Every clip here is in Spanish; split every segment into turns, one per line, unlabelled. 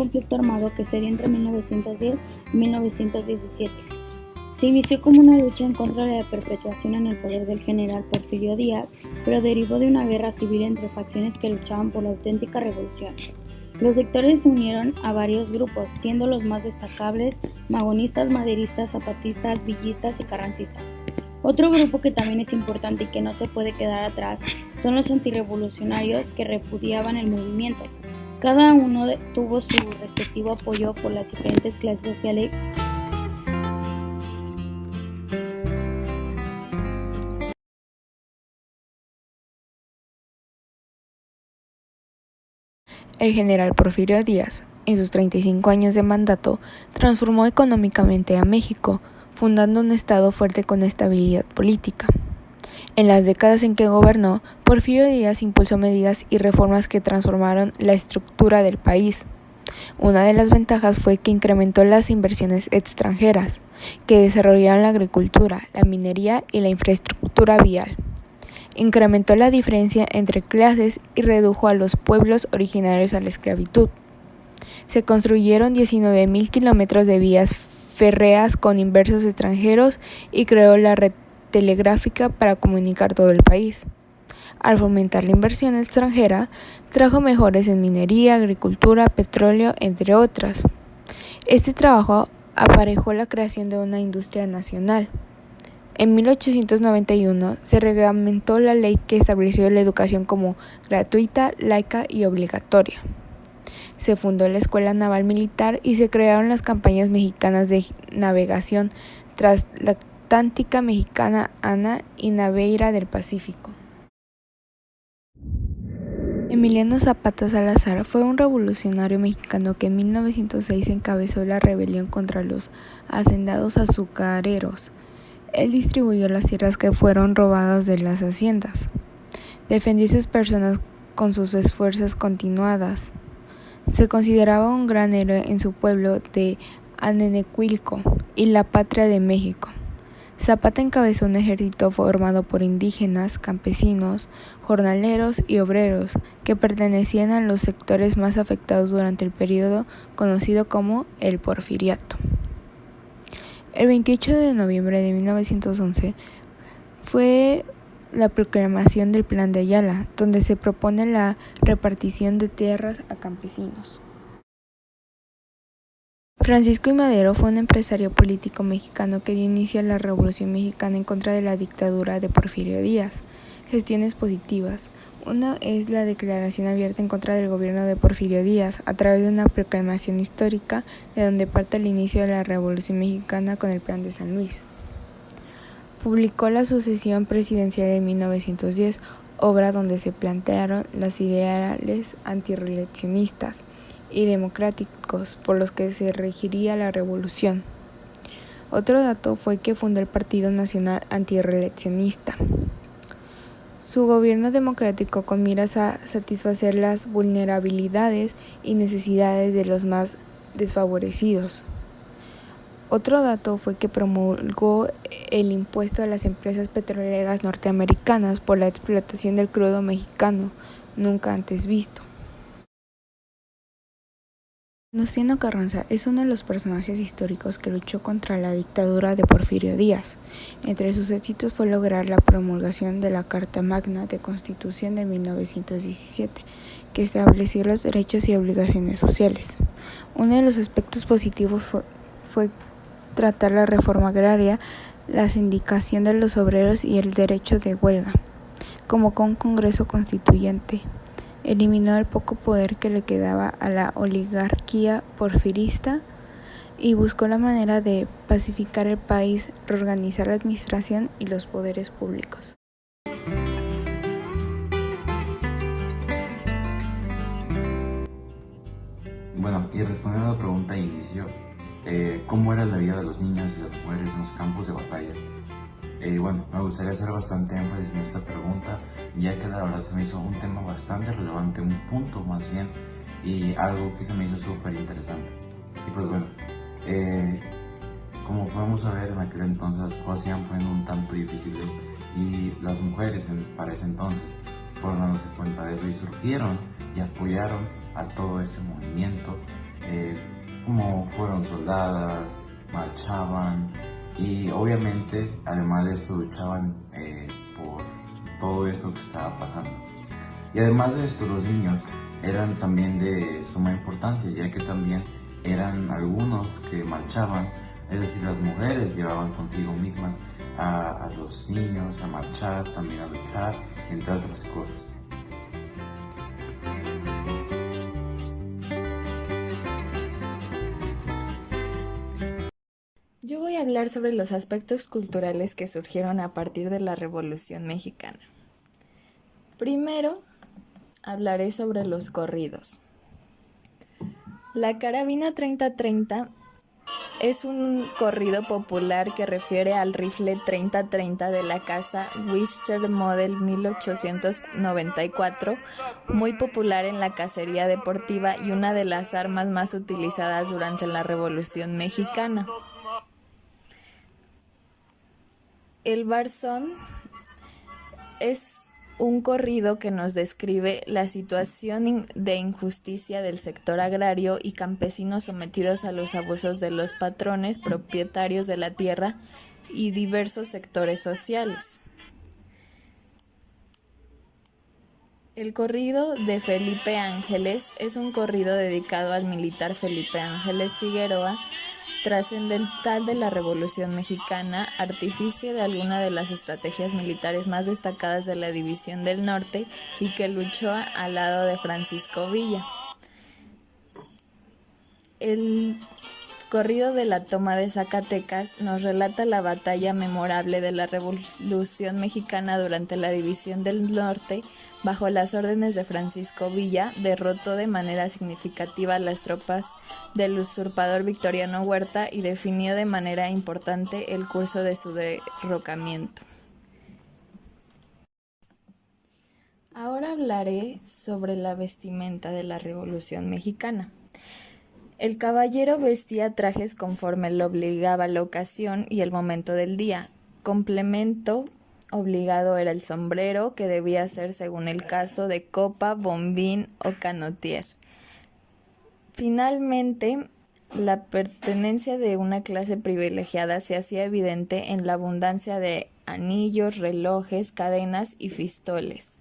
conflicto armado que sería entre 1910 y 1917. Se inició como una lucha en contra de la perpetuación en el poder del general Porfirio Díaz, pero derivó de una guerra civil entre facciones que luchaban por la auténtica revolución. Los sectores se unieron a varios grupos, siendo los más destacables magonistas, maderistas, zapatistas, villistas y carrancistas. Otro grupo que también es importante y que no se puede quedar atrás son los antirrevolucionarios que repudiaban el movimiento. Cada uno tuvo su respectivo apoyo por las diferentes clases sociales.
El general Porfirio Díaz, en sus 35 años de mandato, transformó económicamente a México, fundando un Estado fuerte con estabilidad política. En las décadas en que gobernó, Porfirio Díaz impulsó medidas y reformas que transformaron la estructura del país. Una de las ventajas fue que incrementó las inversiones extranjeras, que desarrollaron la agricultura, la minería y la infraestructura vial. Incrementó la diferencia entre clases y redujo a los pueblos originarios a la esclavitud. Se construyeron 19,000 kilómetros de vías férreas con inversos extranjeros y creó la red telegráfica para comunicar todo el país. Al fomentar la inversión extranjera, trajo mejoras en minería, agricultura, petróleo, entre otras. Este trabajo aparejó la creación de una industria nacional. En 1891 se reglamentó la ley que estableció la educación como gratuita, laica y obligatoria. Se fundó la Escuela Naval Militar y se crearon las compañías mexicanas de navegación Transatlántica Mexicana, ANA, y Naveira del Pacífico. Emiliano Zapata Salazar fue un revolucionario mexicano que en 1906 encabezó la rebelión contra los hacendados azucareros. Él distribuyó las tierras que fueron robadas de las haciendas. Defendió a sus personas con sus esfuerzos continuadas. Se consideraba un gran héroe en su pueblo de Anenecuilco y la patria de México. Zapata encabezó un ejército formado por indígenas, campesinos, jornaleros y obreros que pertenecían a los sectores más afectados durante el periodo conocido como el Porfiriato. El 28 de noviembre de 1911 fue la proclamación del Plan de Ayala, donde se propone la repartición de tierras a campesinos. Francisco I. Madero fue un empresario político mexicano que dio inicio a la Revolución Mexicana en contra de la dictadura de Porfirio Díaz. Gestiones positivas. Una es la declaración abierta en contra del gobierno de Porfirio Díaz a través de una proclamación histórica de donde parte el inicio de la Revolución Mexicana con el Plan de San Luis. Publicó la sucesión presidencial en 1910, obra donde se plantearon los ideales antirreeleccionistas y democráticos por los que se regiría la revolución. Otro dato fue que fundó el Partido Nacional Antirreeleccionista. Su gobierno democrático con miras a satisfacer las vulnerabilidades y necesidades de los más desfavorecidos. Otro dato fue que promulgó el impuesto a las empresas petroleras norteamericanas por la explotación del crudo mexicano, nunca antes visto. Venustiano Carranza es uno de los personajes históricos que luchó contra la dictadura de Porfirio Díaz. Entre sus éxitos fue lograr la promulgación de la Carta Magna de Constitución de 1917, que estableció los derechos y obligaciones sociales. Uno de los aspectos positivos fue tratar la reforma agraria, la sindicación de los obreros y el derecho de huelga. Convocó un Congreso Constituyente. Eliminó el poco poder que le quedaba a la oligarquía porfirista y buscó la manera de pacificar el país, reorganizar la administración y los poderes públicos.
Bueno, y respondiendo a la pregunta de inicio, ¿cómo era la vida de los niños y las mujeres en los campos de batalla? Bueno, me gustaría hacer bastante énfasis en esta pregunta, ya que la verdad se me hizo un tema bastante relevante, un punto más bien, y algo que se me hizo súper interesante. Y pues bueno, como podemos ver, en aquel entonces las cosas iban poniendo un tanto difíciles y las mujeres para ese entonces fueron dándose cuenta de eso y surgieron y apoyaron a todo ese movimiento cómo fueron soldadas, marchaban y obviamente además de esto luchaban por todo esto que estaba pasando. Y además de esto los niños eran también de suma importancia, ya que también eran algunos que marchaban, es decir, las mujeres llevaban consigo mismas a los niños a marchar, también a luchar, entre otras cosas.
Yo voy a hablar sobre los aspectos culturales que surgieron a partir de la Revolución Mexicana. Primero, hablaré sobre los corridos. La carabina 30-30 es un corrido popular que refiere al rifle 30-30 de la casa Winchester Model 1894, muy popular en la cacería deportiva y una de las armas más utilizadas durante la Revolución Mexicana. El Barzón es un corrido que nos describe la situación de injusticia del sector agrario y campesinos sometidos a los abusos de los patrones propietarios de la tierra y diversos sectores sociales. El corrido de Felipe Ángeles es un corrido dedicado al militar Felipe Ángeles Figueroa, trascendental de la Revolución Mexicana, artífice de alguna de las estrategias militares más destacadas de la División del Norte y que luchó al lado de Francisco Villa. El corrido de la toma de Zacatecas nos relata la batalla memorable de la Revolución Mexicana durante la División del Norte. Bajo las órdenes de Francisco Villa, derrotó de manera significativa a las tropas del usurpador Victoriano Huerta y definió de manera importante el curso de su derrocamiento. Ahora hablaré sobre la vestimenta de la Revolución Mexicana. El caballero vestía trajes conforme lo obligaba la ocasión y el momento del día. Complemento obligado era el sombrero, que debía ser, según el caso, de copa, bombín o canotier. Finalmente, la pertenencia de una clase privilegiada se hacía evidente en la abundancia de anillos, relojes, cadenas y fistoles,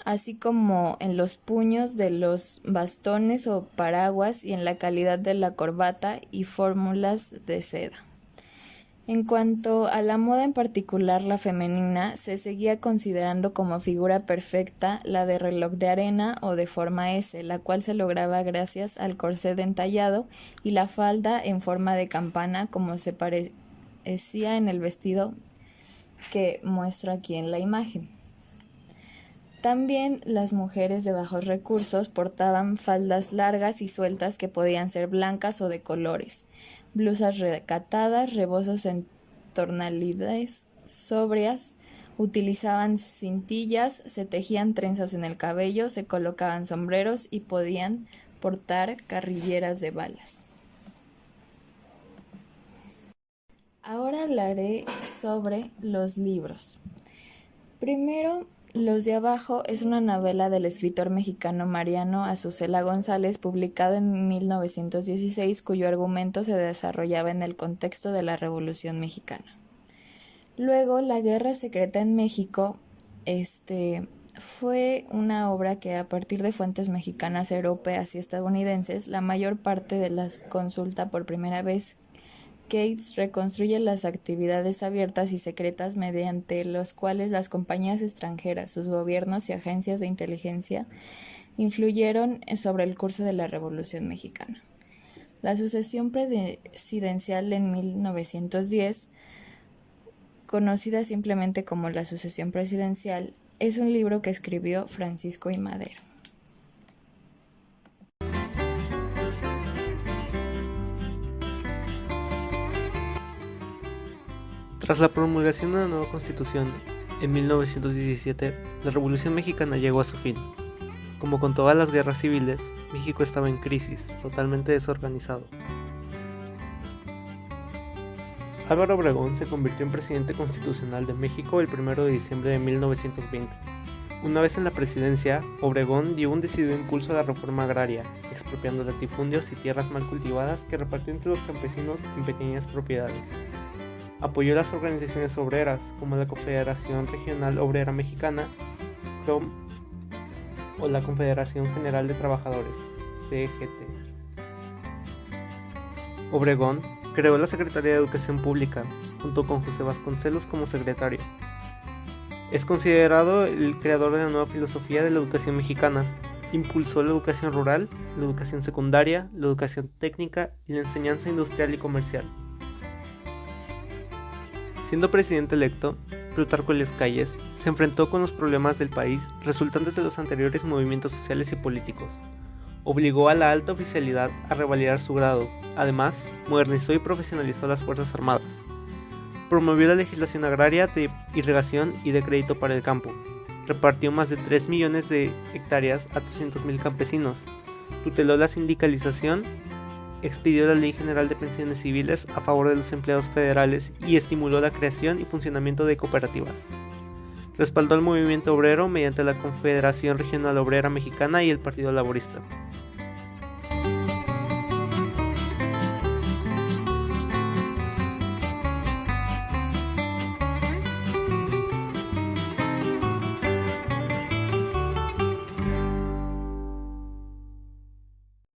así como en los puños de los bastones o paraguas y en la calidad de la corbata y fórmulas de seda. En cuanto a la moda, en particular la femenina, se seguía considerando como figura perfecta la de reloj de arena o de forma S, la cual se lograba gracias al corset entallado y la falda en forma de campana, como se parecía en el vestido que muestro aquí en la imagen. También las mujeres de bajos recursos portaban faldas largas y sueltas que podían ser blancas o de colores, blusas recatadas, rebozos en tonalidades sobrias, utilizaban cintillas, se tejían trenzas en el cabello, se colocaban sombreros y podían portar carrilleras de balas. Ahora hablaré sobre los libros. Primero, Los de Abajo es una novela del escritor mexicano Mariano Azucena González, publicado en 1916, cuyo argumento se desarrollaba en el contexto de la Revolución Mexicana. Luego, La Guerra Secreta en México fue una obra que, a partir de fuentes mexicanas, europeas y estadounidenses, la mayor parte de las consulta por primera vez. Gates reconstruye las actividades abiertas y secretas mediante los cuales las compañías extranjeras, sus gobiernos y agencias de inteligencia influyeron sobre el curso de la Revolución Mexicana. La sucesión presidencial en 1910, conocida simplemente como la sucesión presidencial, es un libro que escribió Francisco I. Madero.
Tras la promulgación de la nueva Constitución en 1917, la Revolución Mexicana llegó a su fin. Como con todas las guerras civiles, México estaba en crisis, totalmente desorganizado. Álvaro Obregón se convirtió en presidente constitucional de México el 1 de diciembre de 1920, Una vez en la presidencia, Obregón dio un decidido impulso a la reforma agraria, expropiando latifundios y tierras mal cultivadas que repartió entre los campesinos en pequeñas propiedades. Apoyó las organizaciones obreras, como la Confederación Regional Obrera Mexicana, CROM, o la Confederación General de Trabajadores, CGT. Obregón creó la Secretaría de Educación Pública, junto con José Vasconcelos como secretario. Es considerado el creador de la nueva filosofía de la educación mexicana. Impulsó la educación rural, la educación secundaria, la educación técnica y la enseñanza industrial y comercial. Siendo presidente electo, Plutarco Elías Calles se enfrentó con los problemas del país resultantes de los anteriores movimientos sociales y políticos. Obligó a la alta oficialidad a revalidar su grado. Además, modernizó y profesionalizó las Fuerzas Armadas. Promovió la legislación agraria de irrigación y de crédito para el campo. Repartió más de 3 millones de hectáreas a 300.000 campesinos. Tuteló la sindicalización. Expidió la Ley General de Pensiones Civiles a favor de los empleados federales y estimuló la creación y funcionamiento de cooperativas. Respaldó al movimiento obrero mediante la Confederación Regional Obrera Mexicana y el Partido Laborista.